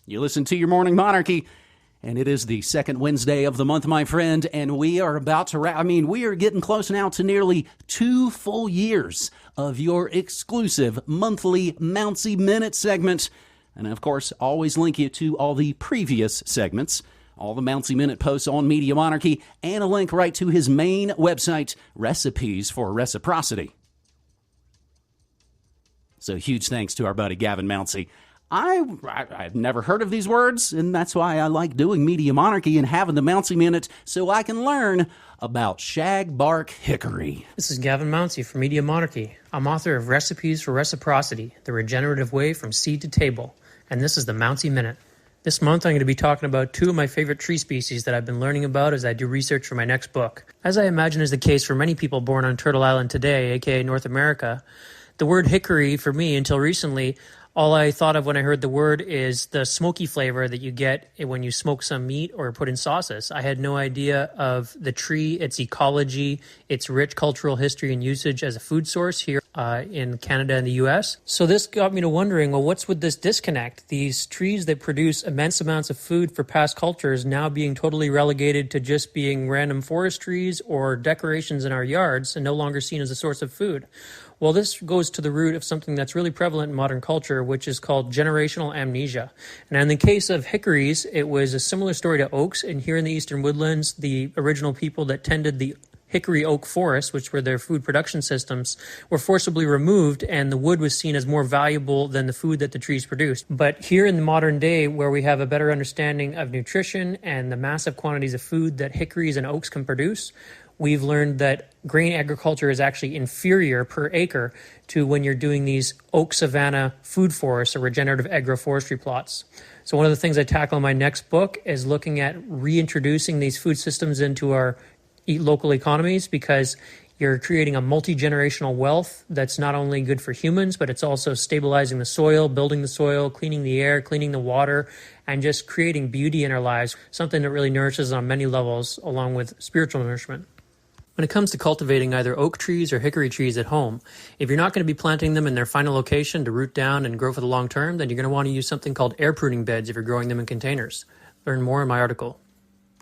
You listen to your Morning Monarchy, and it is the second Wednesday of the month, my friend, and we are about to wrap. We are getting close now to nearly 2 full years of your exclusive monthly Mounsey Minute segment. And, of course, always link you to all the previous segments, all the Mounsey Minute posts on Media Monarchy, and a link right to his main website, Recipes for Reciprocity. So huge thanks to our buddy Gavin Mounsey. I've never heard of these words, and that's why I like doing Media Monarchy and having the Mounsey Minute so I can learn about shagbark hickory. This is Gavin Mounsey from Media Monarchy. I'm author of Recipes for Reciprocity, the regenerative way from seed to table, and this is the Mounsey Minute. This month I'm going to be talking about 2 of my favorite tree species that I've been learning about as I do research for my next book. As I imagine is the case for many people born on Turtle Island today, aka North America, the word hickory for me until recently, all I thought of when I heard the word is the smoky flavor that you get when you smoke some meat or put in sauces. I had no idea of the tree, its ecology, its rich cultural history and usage as a food source here in Canada and the US. So this got me to wondering, well, what's with this disconnect? These trees that produce immense amounts of food for past cultures now being totally relegated to just being random forest trees or decorations in our yards and no longer seen as a source of food. Well, this goes to the root of something that's really prevalent in modern culture, which is called generational amnesia. And in the case of hickories, it was a similar story to oaks. And here in the eastern woodlands, the original people that tended the hickory oak forests, which were their food production systems, were forcibly removed, and the wood was seen as more valuable than the food that the trees produced. But here in the modern day, where we have a better understanding of nutrition and the massive quantities of food that hickories and oaks can produce, we've learned that grain agriculture is actually inferior per acre to when you're doing these oak savanna food forests or regenerative agroforestry plots. So one of the things I tackle in my next book is looking at reintroducing these food systems into our local economies, because you're creating a multi-generational wealth that's not only good for humans, but it's also stabilizing the soil, building the soil, cleaning the air, cleaning the water, and just creating beauty in our lives, something that really nourishes on many levels along with spiritual nourishment. When it comes to cultivating either oak trees or hickory trees at home, if you're not going to be planting them in their final location to root down and grow for the long term, then you're going to want to use something called air pruning beds if you're growing them in containers. Learn more in my article.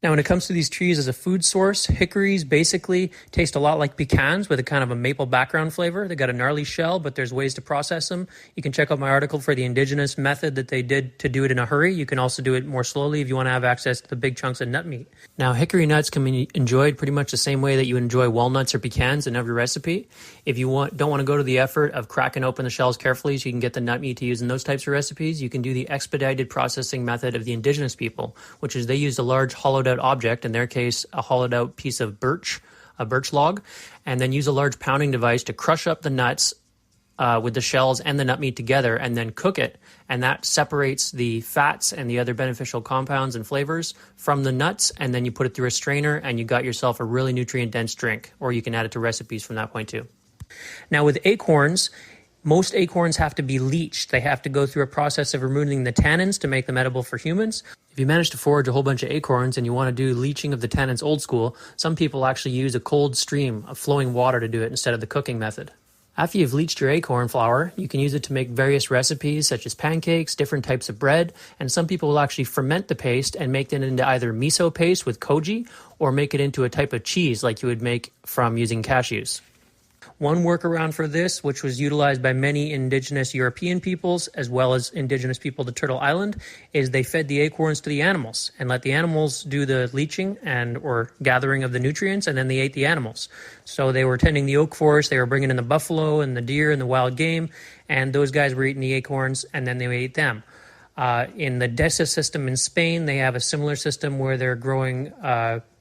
Now, when it comes to these trees as a food source, hickories basically taste a lot like pecans with a kind of a maple background flavor. They got a gnarly shell, but there's ways to process them. You can check out my article for the indigenous method that they did to do it in a hurry. You can also do it more slowly if you want to have access to the big chunks of nut meat. Now, hickory nuts can be enjoyed pretty much the same way that you enjoy walnuts or pecans in every recipe. If you don't want to go to the effort of cracking open the shells carefully so you can get the nut meat to use in those types of recipes, you can do the expedited processing method of the indigenous people, which is they used a large hollowed out object, in their case a hollowed out piece of birch, a birch log, and then use a large pounding device to crush up the nuts with the shells and the nut meat together, and then cook it, and that separates the fats and the other beneficial compounds and flavors from the nuts, and then you put it through a strainer and you got yourself a really nutrient dense drink, or you can add it to recipes from that point too. Now with acorns, most acorns have to be leached. They have to go through a process of removing the tannins to make them edible for humans. If you manage to forage a whole bunch of acorns and you want to do leaching of the tannins old school, some people actually use a cold stream of flowing water to do it instead of the cooking method. After you've leached your acorn flour, you can use it to make various recipes such as pancakes, different types of bread, and some people will actually ferment the paste and make it into either miso paste with koji or make it into a type of cheese like you would make from using cashews. One workaround for this, which was utilized by many indigenous European peoples as well as indigenous people to Turtle Island, is they fed the acorns to the animals and let the animals do the leaching or gathering of the nutrients, and then they ate the animals. So they were tending the oak forest, they were bringing in the buffalo and the deer and the wild game, and those guys were eating the acorns and then they ate them. In the Desa system in Spain, they have a similar system where they're growing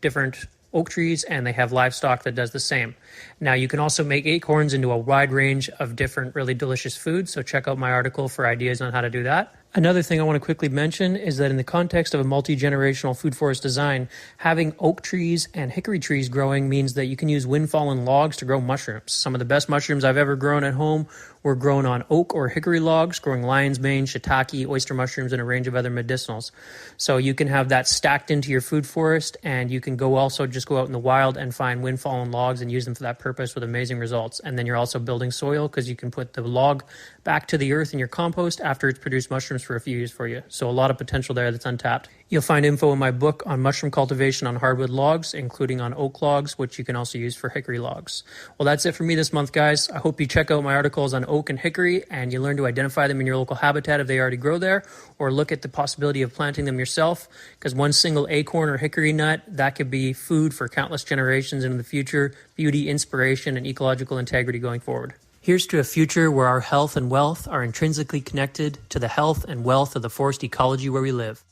different oak trees, and they have livestock that does the same. Now, you can also make acorns into a wide range of different really delicious foods, so check out my article for ideas on how to do that. Another thing I want to quickly mention is that in the context of a multi-generational food forest design, having oak trees and hickory trees growing means that you can use wind-fallen logs to grow mushrooms. Some of the best mushrooms I've ever grown at home were grown on oak or hickory logs, growing lion's mane, shiitake, oyster mushrooms, and a range of other medicinals. So you can have that stacked into your food forest, and you can also just go out in the wild and find wind-fallen logs and use them for that purpose with amazing results. And then you're also building soil because you can put the log back to the earth in your compost after it's produced mushrooms for a few years for you. So a lot of potential there that's untapped. You'll find info in my book on mushroom cultivation on hardwood logs, including on oak logs, which you can also use for hickory logs. Well, that's it for me this month, guys. I hope you check out my articles on oak and hickory and you learn to identify them in your local habitat if they already grow there, or look at the possibility of planting them yourself, because one single acorn or hickory nut, that could be food for countless generations into the future, beauty, inspiration, and ecological integrity going forward. Here's to a future where our health and wealth are intrinsically connected to the health and wealth of the forest ecology where we live.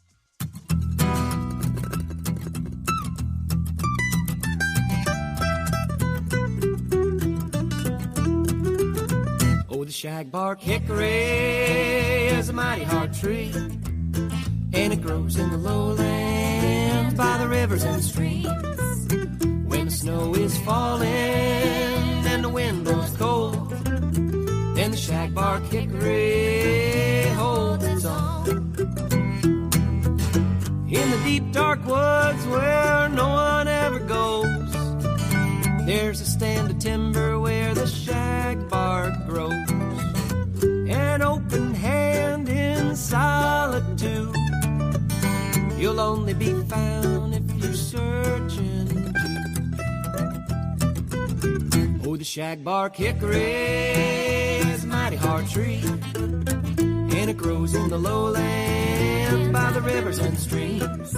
Oh, the shagbark hickory is a mighty hard tree, and it grows in the lowlands by the rivers and streams. When the snow is falling and the wind blows cold, then the shagbark hickory holds its own. In the deep dark woods where no one ever goes, there's a stand of timber where the shagbark grows. An open hand in solitude, you'll only be found if you're searching too. Oh, the shagbark hickory is a mighty hard tree, and it grows in the lowlands by the rivers and streams.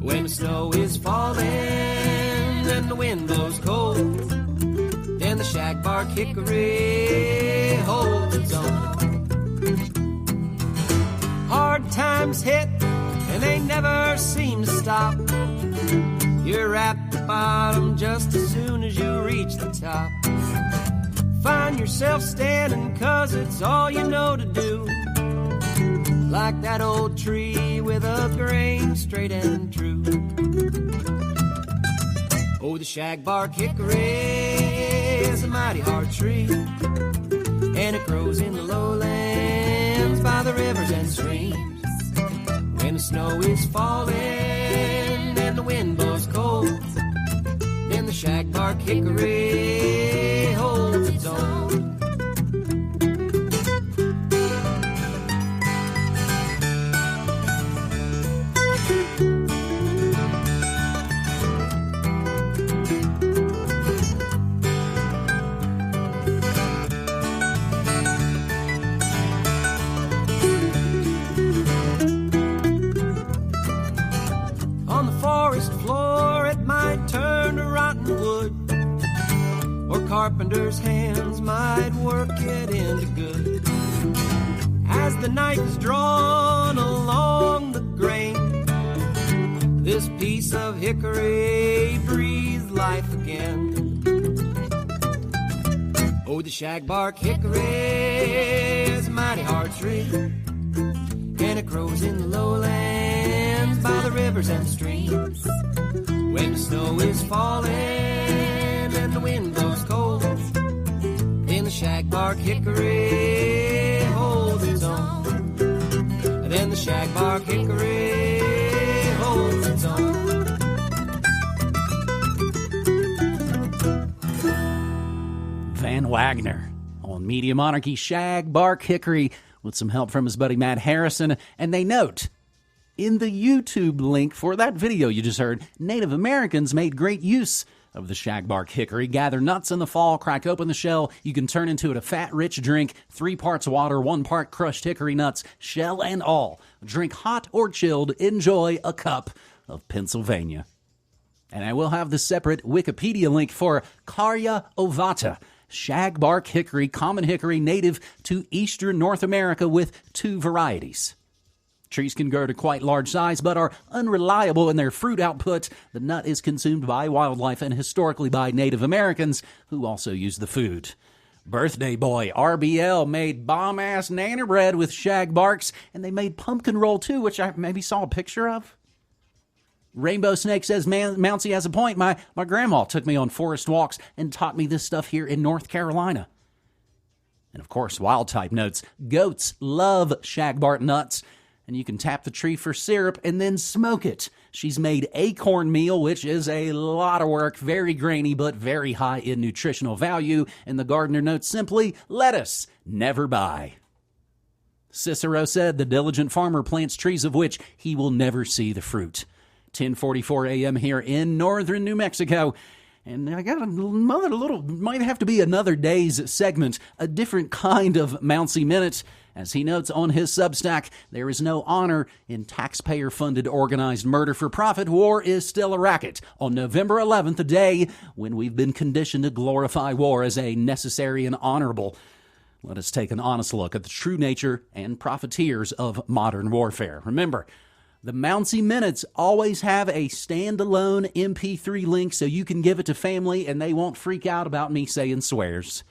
When the snow is falling and the wind blows cold, then the shagbark hickory holds its own. Hard times hit and they never seem to stop. You're at the bottom just as soon as you reach the top. Find yourself standing 'cause it's all you know to do, like that old tree with a grain straight and true. Oh, the shagbark hickory is a mighty hard tree, and it grows in the lowlands by the rivers and streams. When the snow is falling and the wind blows cold, then the shagbark hickory holds its own. Carpenter's hands might work it into good. As the night is drawn along the grain, this piece of hickory breathes life again. Oh, the shagbark hickory is a mighty hard tree, and it grows in the lowlands by the rivers and streams. When the snow is falling and the wind blows cold, then the shagbark hickory holds its own. Then the shagbark hickory holds its own. Van Wagner on Media Monarchy, shagbark hickory, with some help from his buddy Matt Harrison. And they note, in the YouTube link for that video you just heard, Native Americans made great use of the shagbark hickory. Gather nuts in the fall, crack open the shell. You can turn into it a fat, rich drink. 3 parts water, 1 part crushed hickory nuts, shell and all. Drink hot or chilled. Enjoy a cup of Pennsylvania. And I will have the separate Wikipedia link for Carya ovata, shagbark hickory, common hickory native to eastern North America with 2 varieties. Trees can grow to quite large size, but are unreliable in their fruit output. The nut is consumed by wildlife and historically by Native Americans, who also use the food. Birthday boy RBL made bomb-ass nanner bread with shagbarks, and they made pumpkin roll too, which I maybe saw a picture of. Rainbow Snake says, Mounsey has a point. My grandma took me on forest walks and taught me this stuff here in North Carolina. And of course, wild type notes. Goats love shagbark nuts, and you can tap the tree for syrup and then smoke it. She's made acorn meal, which is a lot of work, very grainy, but very high in nutritional value. And the gardener notes simply, lettuce, never buy. Cicero said the diligent farmer plants trees of which he will never see the fruit. 10:44 a.m. here in northern New Mexico. And I got might have to be another day's segment, a different kind of Mounsey Minute. As he notes on his Substack, there is no honor in taxpayer-funded organized murder-for-profit. War is still a racket. On November 11th, a day when we've been conditioned to glorify war as a necessary and honorable. Let us take an honest look at the true nature and profiteers of modern warfare. Remember, the Mounsey Minutes always have a standalone MP3 link so you can give it to family and they won't freak out about me saying swears.